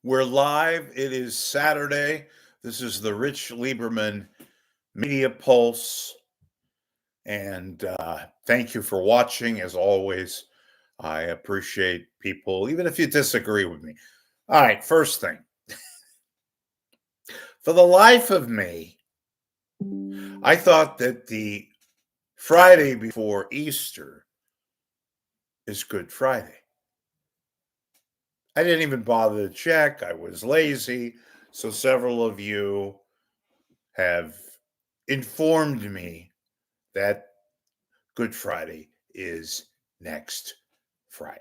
We're live. It is Saturday. This is the Rich Lieberman Media Pulse. And thank you for watching. As always, I appreciate people, even if you disagree with me. All right, first thing. For the life of me, I thought that the Friday before Easter is Good Friday. I didn't even bother to check. I was lazy. So several of you have informed me that Good Friday is next Friday,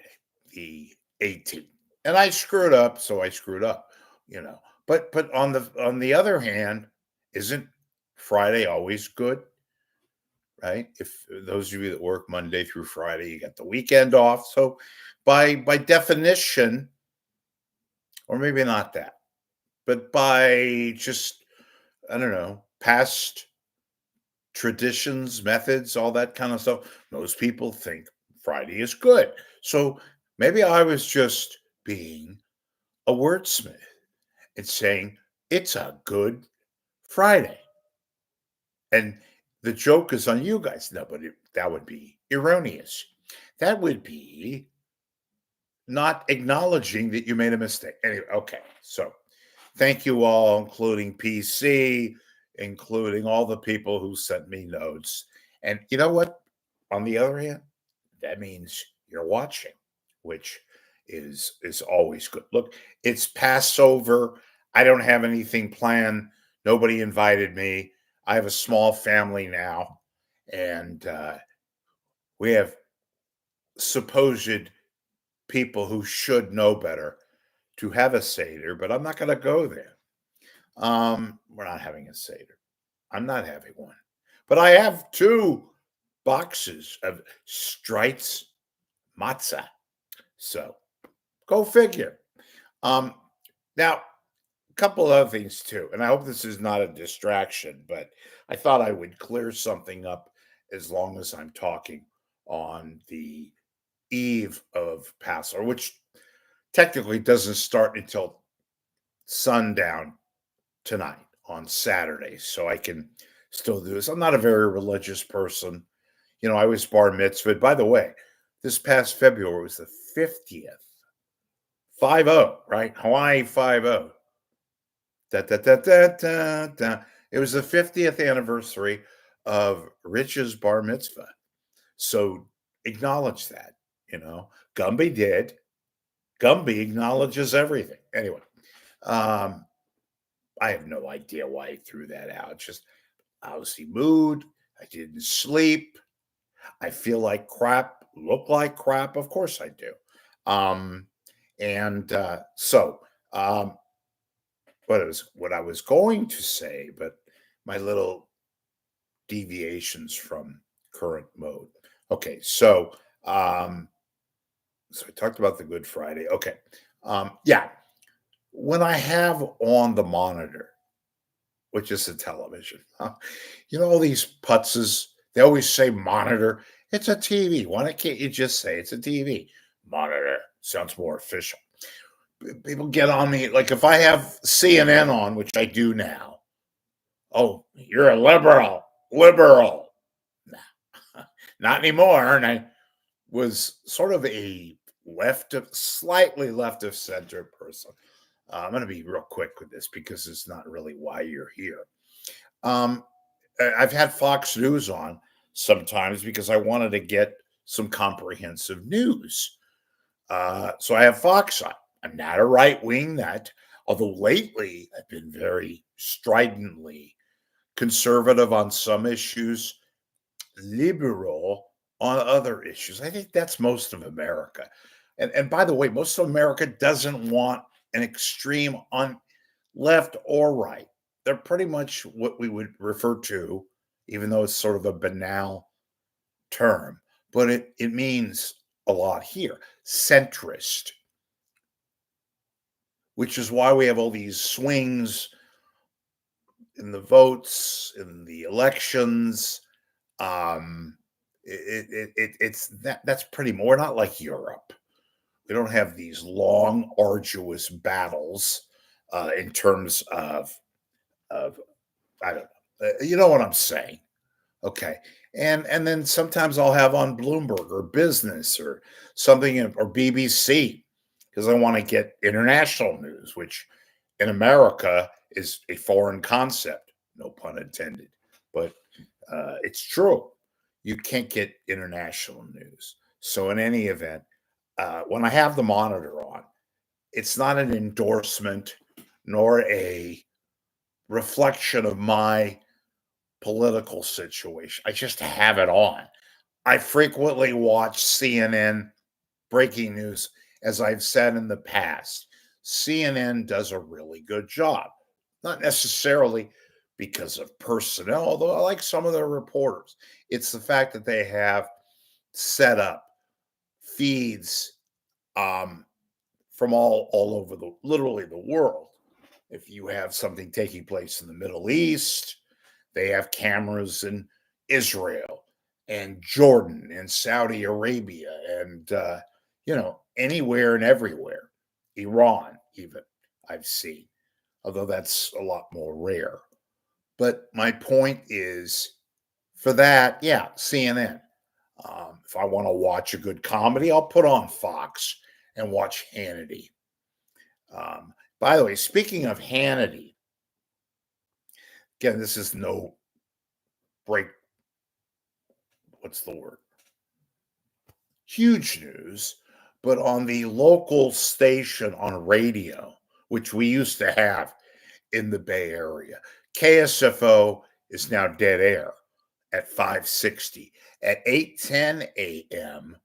the 18th. And I screwed up, so I screwed up, you know. But on the other hand, isn't Friday always good? Right? If those of you that work Monday through Friday, you got the weekend off. So by definition, or maybe not that, but by just I don't know, past traditions, methods, all that kind of stuff. Most people think Friday is good. So maybe I was just being a wordsmith and saying it's a good Friday. And the joke is on you guys. No, but that would be erroneous. That would be not acknowledging that you made a mistake. Anyway, okay. So thank you all, including PC, including all the people who sent me notes. And you know what? On the other hand, that means you're watching, which is always good. Look, it's Passover. I don't have anything planned. Nobody invited me. I have a small family now, and we have supposed people who should know better to have a Seder, but I'm not going to go there. We're not having a Seder. I'm not having one. But I have two boxes of Streitz matzah. So go figure. Um, Now, a couple other things too, and I hope this is not a distraction, but I thought I would clear something up as long as I'm talking on the eve of Passover, which technically doesn't start until sundown tonight on Saturday, so I can still do this. I'm not a very religious person. I was bar mitzvahed. By the way, this past February was the 50th. 50, right? Hawaii 50. Da, da, da, da, da, da. It was the 50th anniversary of Rich's bar mitzvah. So acknowledge that, Gumby did. Gumby acknowledges everything. Anyway, um, I have no idea why he threw that out. Just lousy mood. I didn't sleep. I feel like crap, look like crap. Of course I do. Um, and so what I was going to say, but my little deviations from current mode. Okay, so I talked about the Good Friday. Okay. Yeah. When I have on the monitor, which is the television, all these putzes, they always say monitor. It's a TV. Why can't you just say it's a TV? Monitor sounds more official. People get on me. Like if I have CNN on, which I do now, oh, you're a liberal. Liberal. Nah, not anymore. And I was sort of a slightly left of center person. I'm going to be real quick with this because it's not really why you're here. Um, I've had Fox News on sometimes because I wanted to get some comprehensive news. So I have Fox on. I'm not a right wing nut, although lately I've been very stridently conservative on some issues, liberal on other issues. I think that's most of America. And by the way, most of America doesn't want an extreme on left or right. They're pretty much what we would refer to, even though it's sort of a banal term, but it means a lot here. Centrist, which is why we have all these swings in the votes, in the elections. It's that's pretty more not like Europe, We don't have these long, arduous battles in terms of I don't know. You know what I'm saying? Okay. And then sometimes I'll have on Bloomberg or Business or something or BBC because I want to get international news, which in America is a foreign concept, no pun intended. But it's true. You can't get international news. So in any event, when I have the monitor on, it's not an endorsement nor a reflection of my political situation. I just have it on. I frequently watch CNN breaking news, as I've said in the past. CNN does a really good job, not necessarily because of personnel, although I like some of their reporters. It's the fact that they have set up feeds um, from all over the literally the world. If you have something taking place in the Middle East, they have cameras in Israel and Jordan and Saudi Arabia and anywhere and everywhere. Iran, even I've seen, although that's a lot more rare. But my point is, for that, yeah, CNN. If I want to watch a good comedy, I'll put on Fox and watch Hannity. By the way, speaking of Hannity, again, this is no break. What's the word? Huge news, but on the local station on radio, which we used to have in the Bay Area, KSFO is now dead air at 560. At 8:10 a.m.,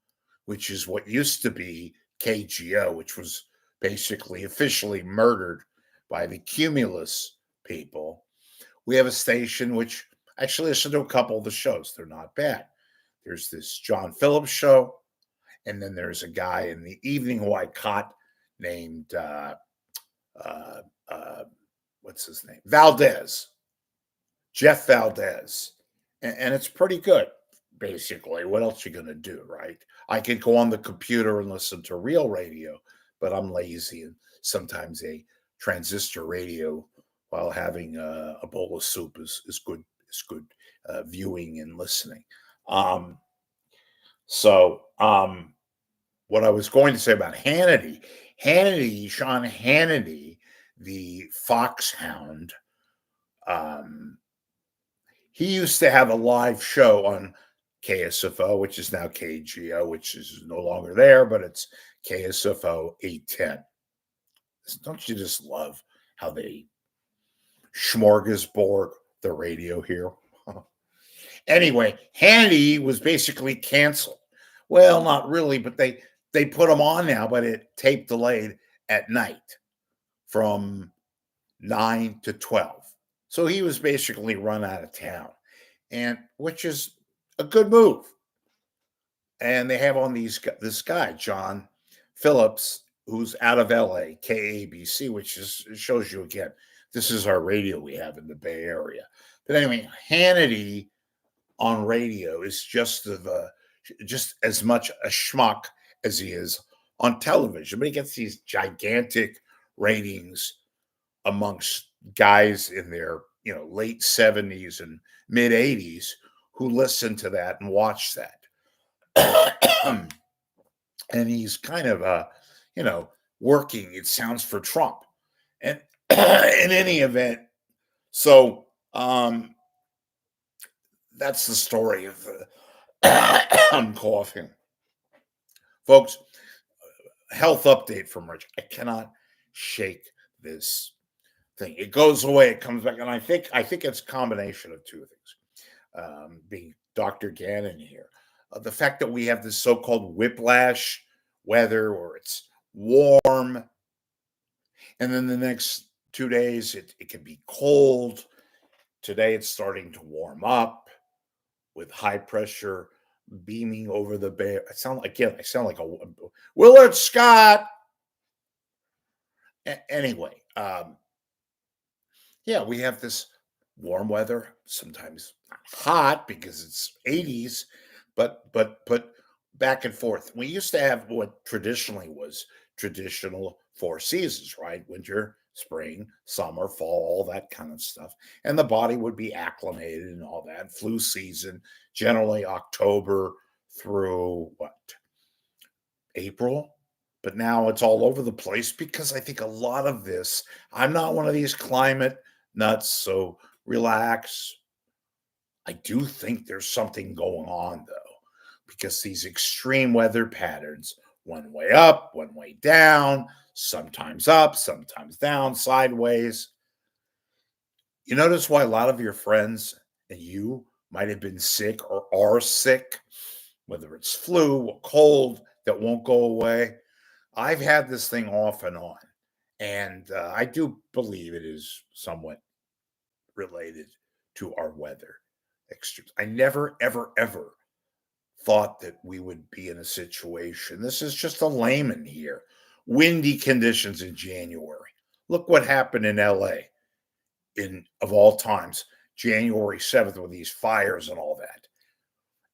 which is what used to be KGO, which was basically officially murdered by the Cumulus people, we have a station which actually listen to a couple of the shows. They're not bad. There's this John Phillips show, and then there's a guy in the evening who I caught named uh, uh, what's his name? Valdez, Jeff Valdez, and it's pretty good. Basically, what else you gonna do, right? I could go on the computer and listen to real radio, but I'm lazy, and sometimes a transistor radio while having a bowl of soup is good. Is good viewing and listening. Um, so, what I was going to say about Sean Hannity, the foxhound, um, he used to have a live show on KSFO, which is now KGO, which is no longer there, but it's KSFO 810. Don't you just love how they smorgasbord the radio here? Anyway, Hannity was basically canceled. Well, not really, but they put him on now, but it tape delayed at night from 9 to 12. So he was basically run out of town, and which is a good move. And they have on this guy, John Phillips, who's out of LA, KABC, which is shows you again. This is our radio we have in the Bay Area. But anyway, Hannity on radio is just as much a schmuck as he is on television. But he gets these gigantic ratings amongst guys in their late 70s and mid 80s who listen to that and watch that. And he's kind of working, it sounds, for Trump. And in any event, so that's the story of I'm coughing. Folks, health update from Rich. I cannot shake this thing. It goes away, it comes back, and I think it's a combination of two things. Being Dr. Gannon here, the fact that we have this so-called whiplash weather, or it's warm, and then the next 2 days it can be cold. Today it's starting to warm up with high pressure beaming over the bay. I sound like a Willard Scott. Anyway, yeah, we have this warm weather, sometimes not hot because it's 80s, but back and forth. We used to have what traditionally was traditional four seasons, right? Winter, spring, summer, fall, all that kind of stuff. And the body would be acclimated and all that. Flu season, generally October through what? April. But now it's all over the place because I think a lot of this, I'm not one of these climate nuts, so relax. I do think there's something going on though, because these extreme weather patterns, one way up, one way down, sometimes up, sometimes down, sideways. You notice why a lot of your friends and you might have been sick or are sick, whether it's flu or cold that won't go away. I've had this thing off and on, and I do believe it is somewhat related to our weather extremes. I never, ever, ever thought that we would be in a situation. This is just a layman here. Windy conditions in January. Look what happened in LA in of all times, January 7th with these fires and all that.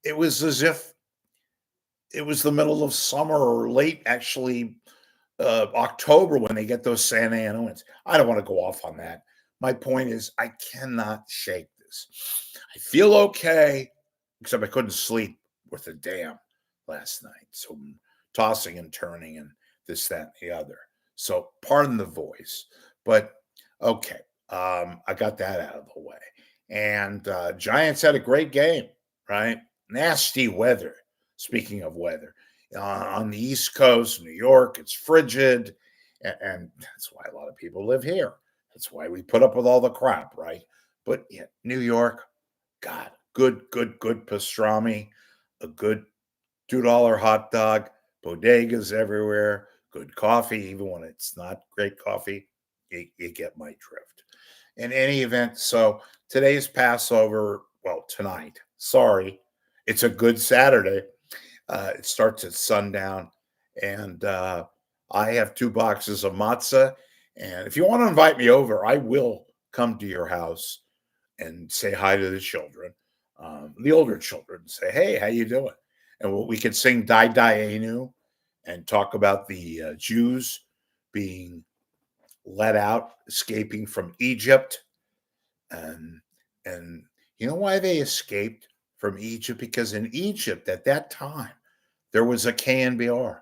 It was as if it was the middle of summer or late actually October when they get those Santa Ana winds. I don't want to go off on that. My point is, I cannot shake this. I feel okay, except I couldn't sleep worth a damn last night. So I'm tossing and turning and this, that, and the other. So pardon the voice, but okay. I got that out of the way. And Giants had a great game, right? Nasty weather. Speaking of weather, on the East Coast, New York, it's frigid, and that's why a lot of people live here. That's why we put up with all the crap, right? But yeah, New York, God, good, good, good pastrami, a good $2 hot dog, bodegas everywhere, good coffee, even when it's not great coffee. You get my drift. In any event, so today's Passover, well, tonight, sorry, it's a good Saturday. It starts at sundown, and I have 2 boxes of matzah. And if you want to invite me over, I will come to your house and say hi to the children, the older children. Say, hey, how you doing? And we could sing "Dai Dayenu" and talk about the Jews being let out, escaping from Egypt, and and you know why they escaped from Egypt? Because in Egypt at that time there was a KNBR.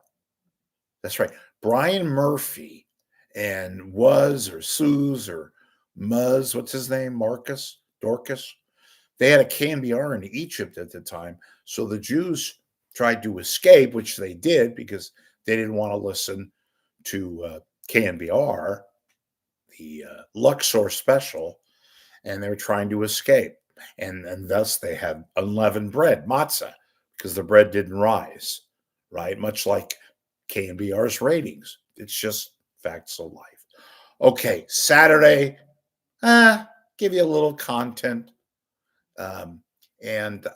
That's right. Brian Murphy and was or Suze or Muzz, what's his name? Marcus Dorcas. They had a KNBR in Egypt at the time. So the Jews tried to escape, which they did because they didn't want to listen to KNBR, the Luxor special, and they were trying to escape. And thus they had unleavened bread, matzah, because the bread didn't rise, right? Much like KNBR's ratings. It's just facts of life. Okay, Saturday, give you a little content. Um, and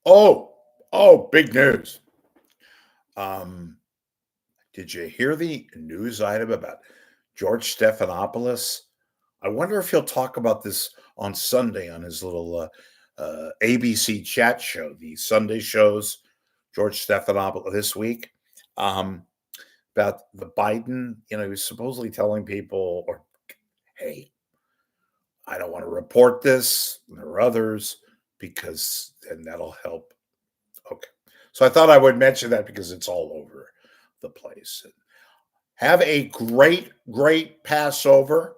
oh, big news. Um, did you hear the news item about George Stephanopoulos? I wonder if he'll talk about this on Sunday on his little ABC chat show, the Sunday shows. George Stephanopoulos this week about the Biden. He was supposedly telling people, or hey, I don't want to report this or others because then that'll help. Okay, so I thought I would mention that because it's all over the place. Have a great, great Passover.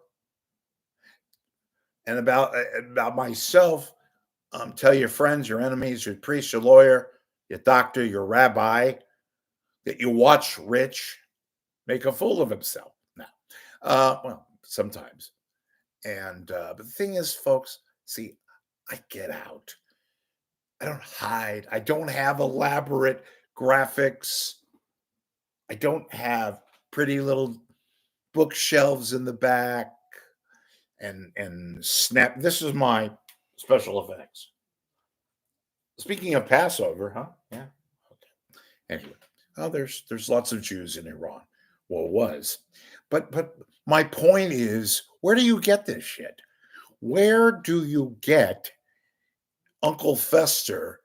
And about myself, tell your friends, your enemies, your priest, your lawyer, your doctor, your rabbi that you watch Rich make a fool of himself. Now, well, sometimes. And but the thing is, folks, see, I get out. I don't hide. I don't have elaborate graphics. I don't have pretty little bookshelves in the back and snap. This is my special effects. Speaking of Passover, huh? Yeah. Okay. Anyway, oh, there's lots of Jews in Iran. Well, it was, but my point is, where do you get this shit? Where do you get Uncle Fester,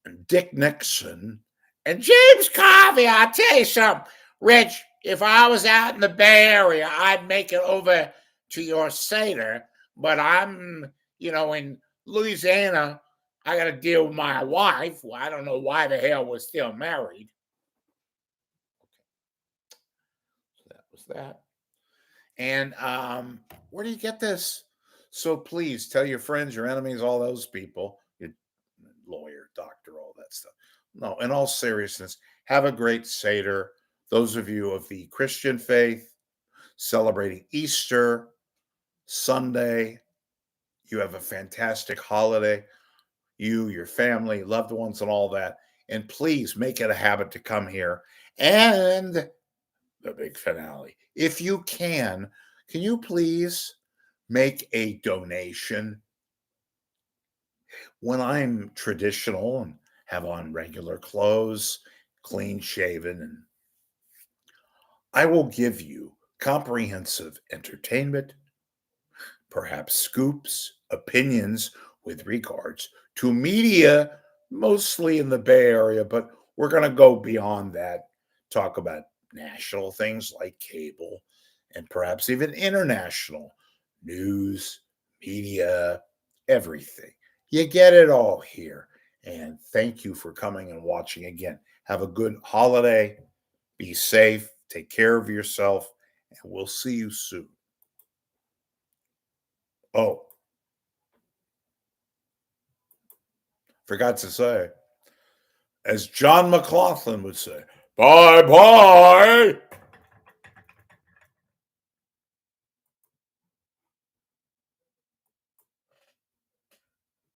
and Dick Nixon, and James Carvey. I'll tell you something, Rich. If I was out in the Bay Area, I'd make it over to your Seder. But I'm, in Louisiana. I got to deal with my wife. Well, I don't know why the hell we're still married. So that was that. And where do you get this? So please tell your friends, your enemies, all those people, your lawyer, doctor, all that stuff. No, in all seriousness, have a great Seder. Those of you of the Christian faith celebrating Easter Sunday, you have a fantastic holiday. You, your family, loved ones, and all that. And please make it a habit to come here. And the big finale. If you can you please make a donation? When I'm traditional and have on regular clothes, clean shaven, and I will give you comprehensive entertainment, perhaps scoops, opinions with regards to media, mostly in the Bay Area, but we're going to go beyond that, talk about national things like cable and perhaps even international news, media, everything. You get it all here. And thank you for coming and watching again. Have a good holiday. Be safe. Take care of yourself. And we'll see you soon. Oh, forgot to say, as John McLaughlin would say, bye bye.